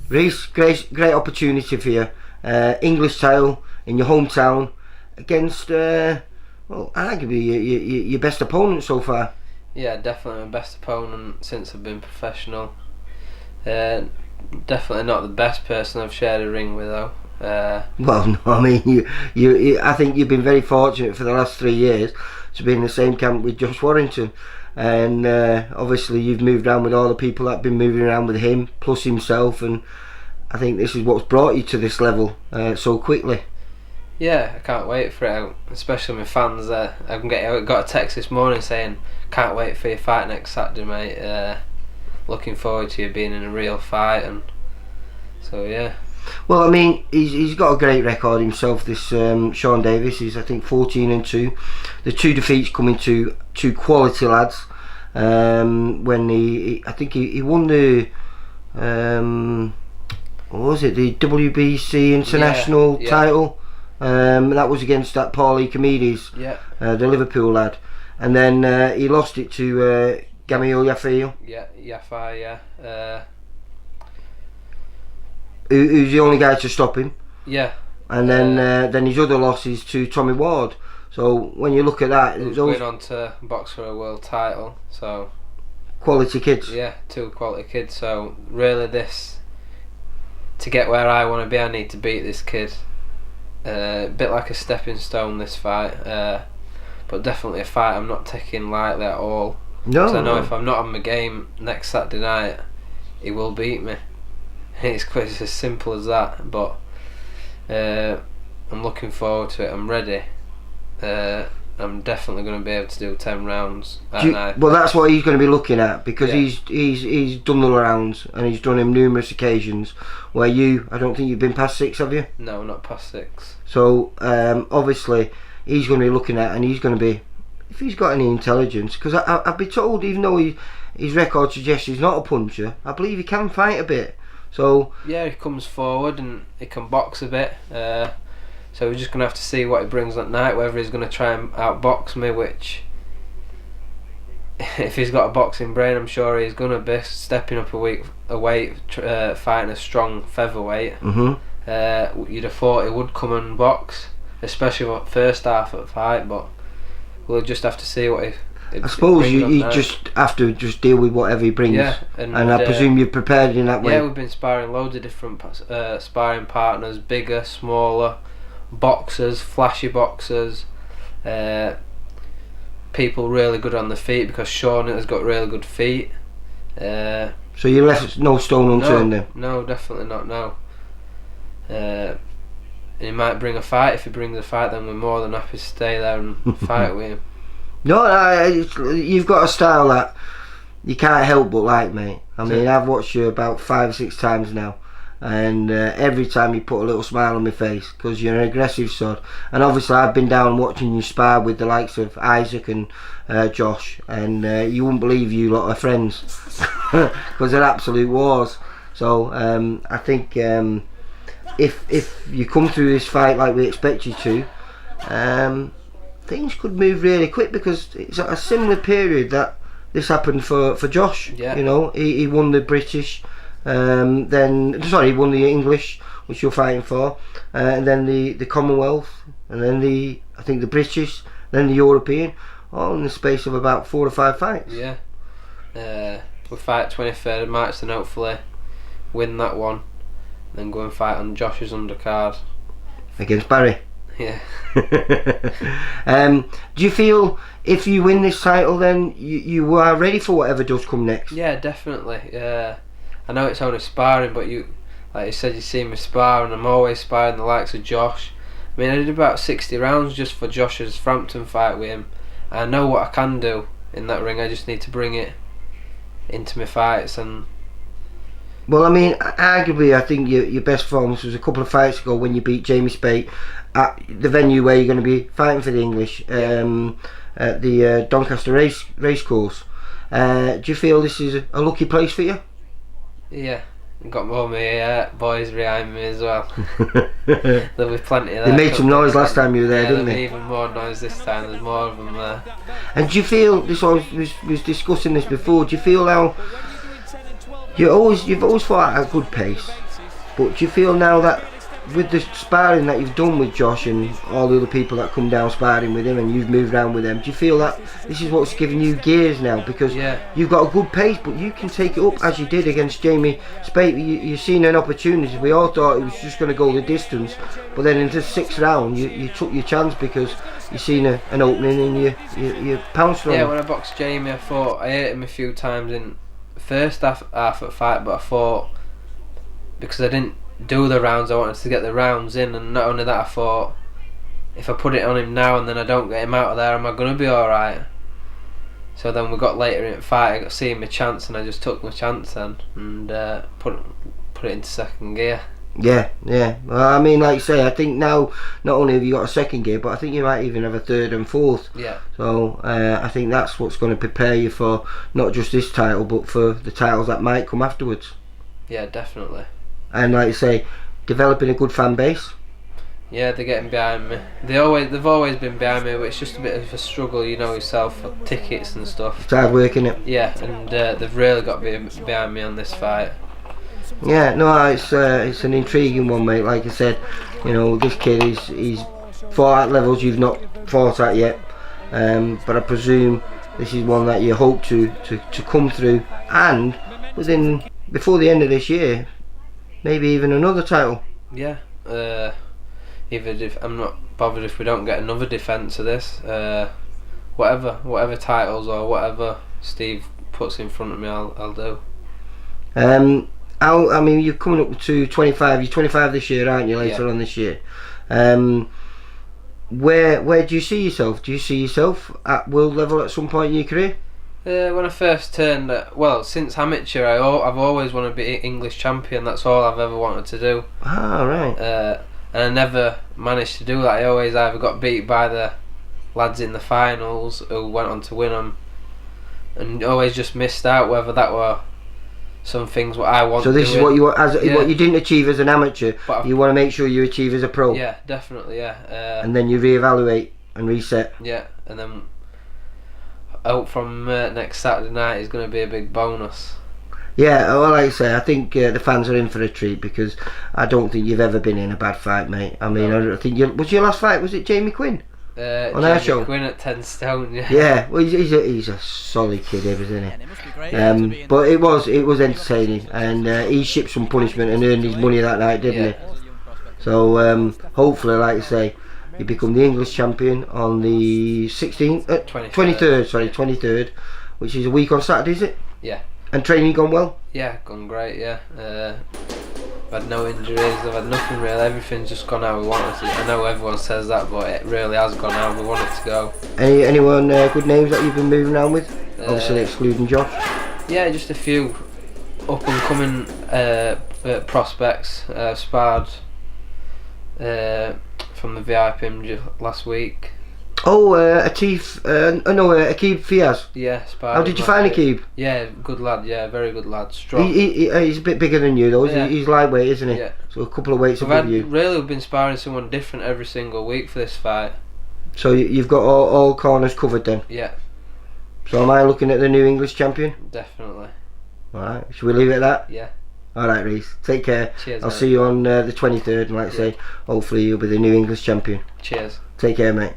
Reece, great opportunity for you. English title in your hometown against, well, arguably your best opponent so far. Yeah, definitely my best opponent since I've been professional. Definitely not the best person I've shared a ring with though. Well, no, I mean, you I think you've been very fortunate for the last 3 years to be in the same camp with Josh Warrington, and obviously you've moved around with all the people that have been moving around with him, plus himself, and I think this is what's brought you to this level so quickly. Yeah, I can't wait for it, especially my fans. I got a text this morning saying, "Can't wait for your fight next Saturday, mate. Looking forward to you being in a real fight." And so yeah. Well, I mean, he's got a great record himself. This Sean Davis is, I think, 14-2. The 2 defeats coming to 2 quality lads. When I think he won the what was it? The WBC International title. That was against that Paulie Comedes, the Liverpool lad, and then he lost it to Gamil Yafil. Yafai, who's the only guy to stop him. Yeah. And then his other loss is to Tommy Ward. So when you look at that, he's going on to box for a world title. So quality kids. Yeah, 2 quality kids. So really, this to get where I want to be, I need to beat this kid. A bit like a stepping stone, this fight, but definitely a fight I'm not taking lightly at all. No. Because I know if I'm not on my game next Saturday night, he will beat me. It's as simple as that. But I'm looking forward to it. I'm ready. I'm definitely going to be able to do 10 rounds. Well, that's what he's going to be looking at, because he's done the rounds and he's done him numerous occasions. Where I don't think you've been past 6, have you? No, not past 6. So obviously he's going to be looking at, and he's going to be, if he's got any intelligence, because I've been told, even though his record suggests he's not a puncher, I believe he can fight a bit. So yeah, he comes forward and he can box a bit. So we're just going to have to see what he brings that night, whether he's going to try and outbox me, which, if he's got a boxing brain, I'm sure he's going to be stepping up a weight, fighting a strong featherweight. You'd have thought he would come and box, especially the first half of the fight, but we'll just have to see what I suppose you just have to just deal with whatever he brings. Yeah, and I presume you've prepared in that way. Yeah, we've been sparring loads of different sparring partners, bigger, smaller, boxers, flashy boxers, people really good on the feet, because Sean has got really good feet. So you left no stone unturned then? No, definitely not, no. He might bring a fight. If he brings a fight, then we're more than happy to stay there and fight with him. No, you've got a style that you can't help but like, mate. I mean, I've watched you about 5 or 6 times now, and every time you put a little smile on my face, because you're an aggressive sod. And obviously I've been down watching you spar with the likes of Isaac and Josh, and you wouldn't believe you lot are friends, because they're absolute wars. So I think if you come through this fight like we expect you to, things could move really quick, because it's a similar period that this happened for Josh. Yeah. You know, he won the British, he won the English, which you're fighting for, and then the Commonwealth, and then I think the British, then the European, all in the space of about 4 or 5 fights. Yeah. We'll fight 23rd of March, and hopefully win that one, then go and fight on Josh's undercard against Barry. Yeah. Do you feel if you win this title, then you are ready for whatever does come next? Yeah, definitely. I know it's only sparring, but like you said, you see me spar, and I'm always sparring the likes of Josh. I mean, I did about 60 rounds just for Josh's Frampton fight with him. I know what I can do in that ring. I just need to bring it into my fights. And well, I mean, arguably, I think your best performance was a couple of fights ago when you beat Jamie Spate at the venue where you're going to be fighting for the English, at the Doncaster racecourse. Do you feel this is a lucky place for you? Yeah, Got all my boys behind me as well. There'll be plenty of that. They made some noise last time you were there, didn't they? they? Even more noise this time. There's more of them there. And do you feel, this I was discussing this before, do you feel now, you've always fought at a good pace, but do you feel now that with the sparring that you've done with Josh and all the other people that come down sparring with him and you've moved around with them, do you feel that this is what's giving you gears now? Because you've got a good pace, but you can take it up as you did against Jamie Spate. You've seen an opportunity. We all thought it was just going to go the distance, but then in the 6th round you took your chance because you seen an opening and you pounced on him. When I boxed Jamie, I thought I hit him a few times in the first half of the fight, but I thought because I didn't do the rounds, I wanted to get the rounds in, and not only that, I thought if I put it on him now and then I don't get him out of there, am I going to be alright? So then we got later in the fight, I got seeing my chance and I just took my chance then and put it into 2nd gear. Yeah. Well, I mean, like you say, I think now not only have you got a 2nd gear, but I think you might even have a 3rd and 4th. Yeah. So I think that's what's going to prepare you for not just this title, but for the titles that might come afterwards. Yeah, definitely. And like you say, developing a good fan base. Yeah, they're getting behind me. They've always been behind me, but it's just a bit of a struggle, you know yourself, for tickets and stuff. It's hard work, isn't it? Yeah, and they've really got behind me on this fight. Yeah, no, it's an intriguing one, mate. Like I said, you know, this kid he's fought at levels you've not fought at yet, but I presume this is one that you hope to come through, and before the end of this year, maybe even another title. Yeah, even if I'm not bothered if we don't get another defence of this, whatever titles or whatever Steve puts in front of me, I'll do. I mean, you're coming up to 25. You're 25 this year, aren't you? Later on this year. Where do you see yourself? Do you see yourself at world level at some point in your career? When I first turned, since amateur, I've always wanted to be English champion. That's all I've ever wanted to do. Ah, right. And I never managed to do that. I always either got beat by the lads in the finals who went on to win them, and always just missed out. Whether that were some things what I want. So this is what you want, what you didn't achieve as an amateur. But you want to make sure you achieve as a pro. Yeah, definitely. Yeah. And then you reevaluate and reset. Yeah, and then out from next Saturday night is going to be a big bonus. Yeah, well, like I say, I think the fans are in for a treat because I don't think you've ever been in a bad fight, mate. I mean, I don't think was your last fight, was it Jamie Quinn? On our show? Quinn at 10 stone, yeah. Yeah, well, he's a solid kid, isn't he? But it was entertaining, and he shipped some punishment and earned his money that night, didn't he? So hopefully, like I say, you become the English champion on the 23rd, which is a week on Saturday, is it? Yeah. And training gone well? Yeah, gone great, yeah. I've had no injuries, I've had nothing really, everything's just gone how we want it to. I know everyone says that, but it really has gone how we want it to go. Anyone good names that you've been moving around with? Obviously excluding Josh. Yeah, just a few up and coming prospects, sparred from the VIP last week. Oh, Akib Fiaz. Yeah, sparred. How did you find Akib? Yeah, good lad. Yeah, very good lad. Strong. He's a bit bigger than you though. Yeah. He's lightweight, isn't he? Yeah. So a couple of weights above you. We've been sparring someone different every single week for this fight. So you've got all corners covered then? Yeah. So am I looking at the new English champion? Definitely. Alright, should we leave it at that? Yeah. Alright, Reece, take care. Cheers, I'll mate. see you on the 23rd, and like I say, hopefully you'll be the new English champion. Cheers. Take care, mate.